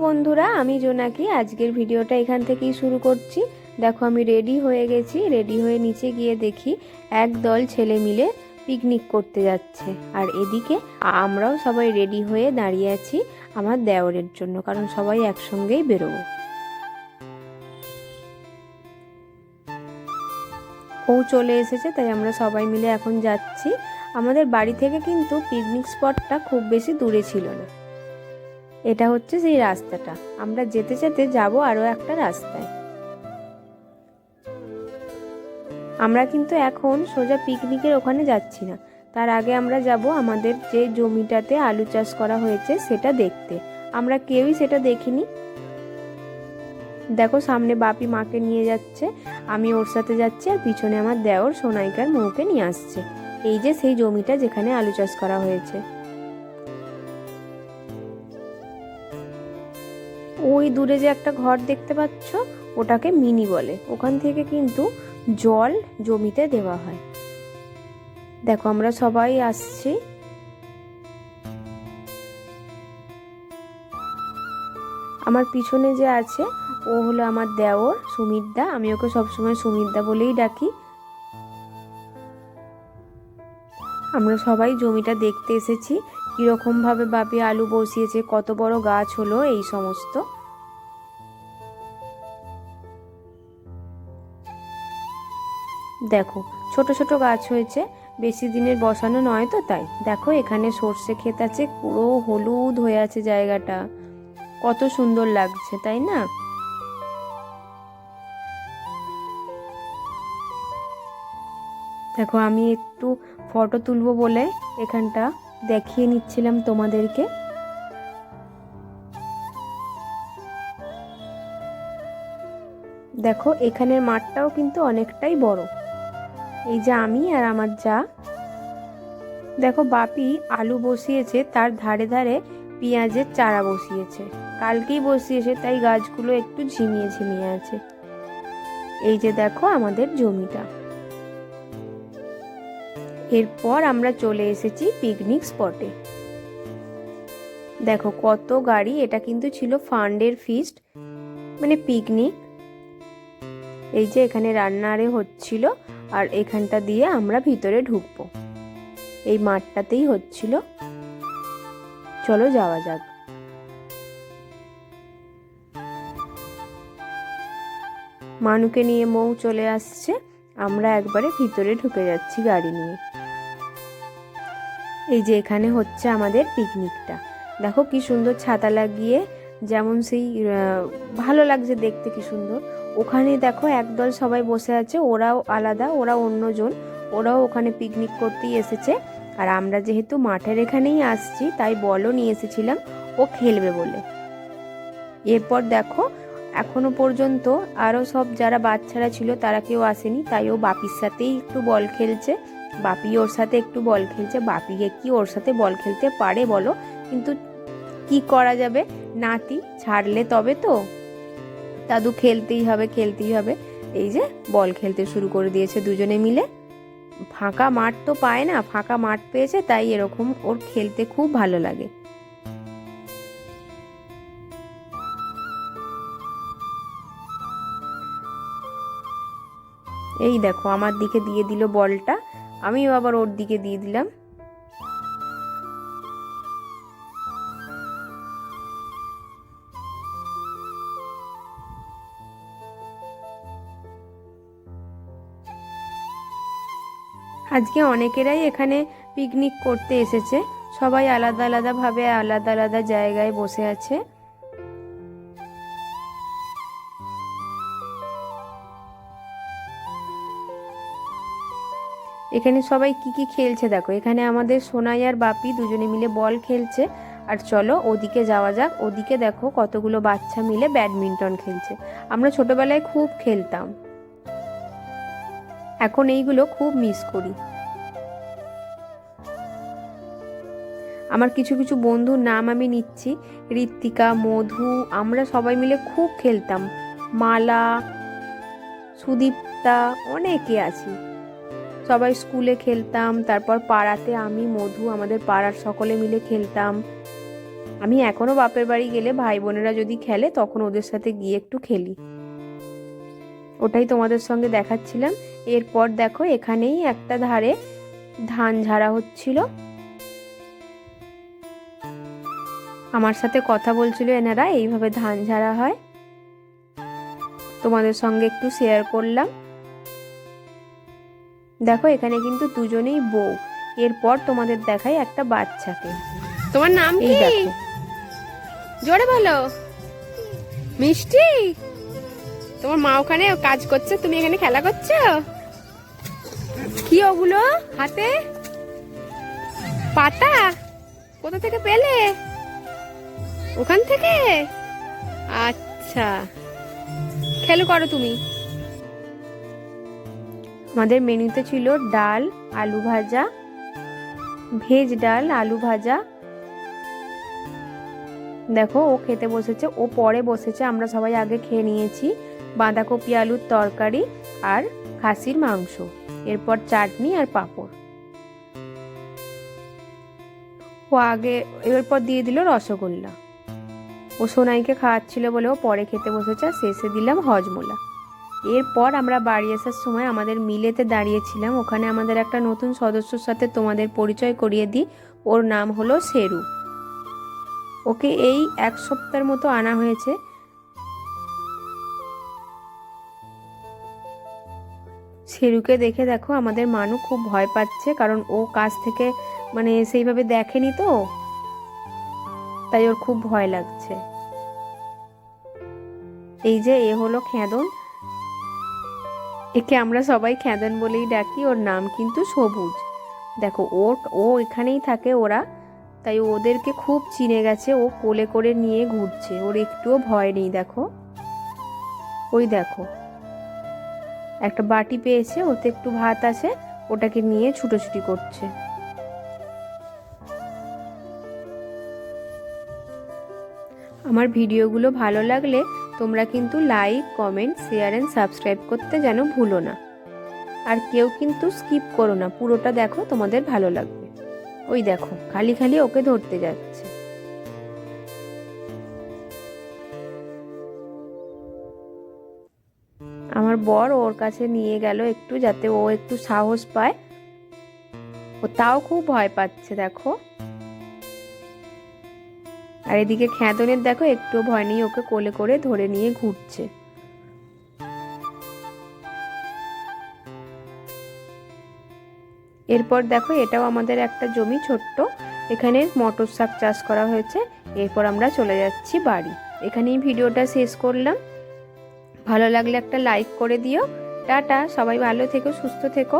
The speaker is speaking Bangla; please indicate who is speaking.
Speaker 1: বন্ধুরা, আমি জোনাকি। আজকের ভিডিওটা এখান থেকেই শুরু করছি। দেখো আমি রেডি হয়ে গেছি। রেডি হয়ে নিচে গিয়ে দেখি একদল ছেলে মিলে পিকনিক করতে যাচ্ছে। আর এদিকে আমরাও সবাই রেডি হয়ে দাঁড়িয়ে আছি আমার দেওরের জন্য, কারণ সবাই একসঙ্গেই বেরোবো। ও চলে এসেছে, তাই আমরা সবাই মিলে এখন যাচ্ছি। আমাদের বাড়ি থেকে কিন্তু পিকনিক স্পটটা খুব বেশি দূরে ছিল না। এটা হচ্ছে সেই রাস্তাটা, আমরা যেতে যেতে যাব আরো একটা রাস্তায়। আমরা কিন্তু এখন সোজা পিকনিকের ওখানে যাচ্ছি না, তার আগে আমরা যাব আমাদের যে জমিটাতে আলু চাষ করা হয়েছে সেটা দেখতে। আমরা কেউই সেটা দেখিনি। দেখো সামনে বাপি মাকে নিয়ে যাচ্ছে, আমি ওর সাথে যাচ্ছি, আর পিছনে আমার দেওর সোনাইকার মৌকে নিয়ে আসছে। এই যে সেই জমিটা যেখানে আলু চাষ করা হয়েছে। ওই দূরে যে একটা ঘর দেখতে পাচ্ছ, ওটাকে মিনি বলে। ওখান থেকে কিন্তু জল জমিতে দেওয়া হয়। দেখো আমরা সবাই আসছি। আমার পিছনে যে আছে ও হলো আমার দেওর সুমিতদা, আমি ওকে সবসময় সুমিতদা বলেই ডাকি। আমরা সবাই জমিটা দেখতে এসেছি, কিরকম ভাবে বাপি আলু বসিয়েছে, কত বড় গাছ হলো, এই সমস্ত। দেখো ছোট ছোট গাছ হয়েছে, বেশি দিনের বসানো নয় তো, তাই। দেখো এখানে সর্ষে ক্ষেত আছে, পুরো হলুদ হয়ে আছে জায়গাটা, কত সুন্দর লাগছে তাই না। দেখো আমি একটু ফটো তুলবো বলে এখানটা দেখিয়ে নিচ্ছিলাম তোমাদেরকে। দেখো এখানের মাঠটাও কিন্তু অনেকটাই বড়। এই যে আমি আর আমার যা, দেখো বাপি আলু বসিয়েছে, তার ধারে ধারে পেঁয়াজের চারা বসিয়েছে। কালকেই বসিয়েছে, তাই গাছগুলো একটু ঝিমিয়ে ঝিমিয়ে আছে। এই যে দেখো আমাদের জমিটা। এরপর আমরা চলে এসেছি পিকনিক স্পটে। দেখো কত গাড়ি, এটা কিন্তু ছিল ফান্ডের ফিস্ট, মানে পিকনিক। এই যে এখানে রান্নারে হচ্ছিল, আর এখানটা দিয়ে আমরা ভিতরে ঢুকবো। এই মাঠটাতেই হচ্ছিল। চলো যাওয়া যাক। মানুকে নিয়ে মৌ চলে আসছে, আমরা একবারে ভিতরে ঢুকে যাচ্ছি গাড়ি নিয়ে। এই যে এখানে হচ্ছে আমাদের পিকনিকটা। দেখো কি সুন্দর ছাতা লাগিয়ে, যেমন সেই ভালো লাগছে দেখতে, কি সুন্দর। ওখানে দেখো একদল সবাই বসে আছে, ওরাও আলাদা, ওরা অন্যজন, ওরাও ওখানে পিকনিক করতেই এসেছে। আর আমরা যেহেতু মাঠের এখানেই আসছি, তাই বলও নিয়ে এসেছিলাম, ও খেলবে বলে। এরপর দেখো এখনো পর্যন্ত আরো সব যারা বাচ্চারা ছিল তারা কেউ আসেনি, তাই ও বাপির সাথেই একটু বল খেলছে। বাপি ওর সাথে একটু বল খেলছে। বাপিকে কি ওর সাথে বল খেলতে পারে বলো, কিন্তু কি করা যাবে, নাতি ছাড়লে তবে তো। দাদু খেলতেই হবে, খেলতেই হবে। এই যে বল খেলতে শুরু করে দিয়েছে দুজনে মিলে। ফাঁকা মাঠ তো পায় না, ফাঁকা মাঠ পেয়েছে, তাই এরকম ওর খেলতে খুব ভালো লাগে। এই দেখো আমার দিকে দিয়ে দিল বলটা, আমিও আবার ওর দিকে দিয়ে দিলাম। আজকে অনেকেরাই এখানে পিকনিক করতে এসেছে, সবাই আলাদা আলাদা ভাবে আলাদা আলাদা জায়গায় বসে আছে। এখানে সবাই কি কি খেলছে দেখো, এখানে আমাদের সোনাই আর বাপি দুজনে মিলে বল খেলছে। আর চলো ওদিকে যাওয়া যাক। ওদিকে দেখো কতগুলো বাচ্চা মিলে ব্যাডমিন্টন খেলছে। আমরা ছোটবেলায় খুব খেলতাম, এখন এইগুলো খুব মিস করি। আমার কিছু কিছু বন্ধুর নাম আমি নিচ্ছি, ঋত্বিকা, মধু, আমরা সবাই মিলে খুব খেলতাম। মালা, সুদীপ্তা, অনেকে আছি। সবাই স্কুলে খেলতাম, তারপর পাড়াতে আমি, মধু, আমাদের পাড়ার সকলে মিলে খেলতাম। আমি এখনো বাপের বাড়ি গেলে ভাই বোনেরা যদি খেলে তখন ওদের সাথে গিয়ে একটু খেলি, ওটাই তোমাদের সঙ্গে দেখাচ্ছিলাম। এরপর দেখো এখানেই একটা ধারে ধান ঝাড়া হচ্ছিল, আমার সাথে কথা বলছিল এনারা, এইভাবে ধান ঝাড়া হয়, তোমাদের সঙ্গে একটু শেয়ার করলাম। দেখো এখানে কিন্তু দুজনেই বউ। এরপর তোমাদের দেখাই একটা বাচ্চাকে। তোমার নাম কি? দেখো, জোরে বলো। মিষ্টি। তোমার মা ওখানে কাজ করছে, তুমি এখানে খেলা করছো? কি ওগুলো হাতে? পাতা? কোথা থেকে পেলে? ওখান থেকে? আচ্ছা, খেলো করো তুমি। আমাদের মেনুতে ছিল ডাল, আলু ভাজা, ভেজ ডাল, আলু ভাজা। দেখো ও খেতে বসেছে, ও পরে বসেছে, আমরা সবাই আগে খেয়ে নিয়েছি। বাঁধাকপি আলুর তরকারি আর খাসির মাংস, এরপর চাটনি আর পাঁপড়। ও আগে, এরপর দিয়ে দিল রসগোল্লা। ও সোনাইকে খাওয়াচ্ছিল বলে ও পরে খেতে বসেছে, শেষে দিলাম হজমোলা। এরপর আমরা বাড়ি আসার সময় আমাদের মিলেতে দাঁড়িয়েছিলাম, ওখানে আমাদের একটা নতুন সদস্যর সাথে তোমাদের পরিচয় করিয়ে দিই। ওর নাম হলো শেরু। ওকে এই 1 সপ্তাহের মতো আনা হয়েছে। শেরুকে দেখে দেখো আমাদের মানু খুব ভয় পাচ্ছে, কারণ ও কাছ থেকে মানে সেইভাবে দেখেনি তো, তাই ওর খুব ভয় লাগছে। এই যে এ হলো খেদন, একে আমরা সবাই খেদন বলেই ডাকি, ওর নাম কিন্তু সবুজ। দেখো ও এখানেই থাকে ওরা, তাই ওদেরকে খুব চিনে গেছে, ও কোলে করে নিয়ে ঘুরছে, ওর একটুও ভয় নেই। দেখো ওই দেখো একটা বাটি পেয়েছে, ওতে একটু ভাত আছে, ওটাকে নিয়ে ছুটোছুটি করছে। আমার ভিডিওগুলো ভালো লাগলে তোমরা কিন্তু like, comment, share and subscribe করতে যেন ভুলো না। আর কেউ কিন্তু স্কিপ করো না, পুরোটা দেখো, তোমাদের ভালো লাগবে। ওই দেখো খালি খালি ওকে ধরতে যাচ্ছে। আমার বর ওর কাছে নিয়ে গেল একটু, যাতে ও একটু সাহস পায়। ও তাও খুব ভয় পাচ্ছে দেখো। আর এদিকে খেদনের দেখো একটু ভয় নেই, ওকে কোলে করে ধরে নিয়ে ঘুরছে। এরপর দেখো এটাও আমাদের একটা জমি ছোট্ট, এখানে মটর শাক চাষ করা হয়েছে। এরপর আমরা চলে যাচ্ছি বাড়ি। এখানেই ভিডিওটা শেষ করলাম। ভালো লাগলে একটা লাইক করে দিও। টাটা, সবাই ভালো থেকো, সুস্থ থেকো।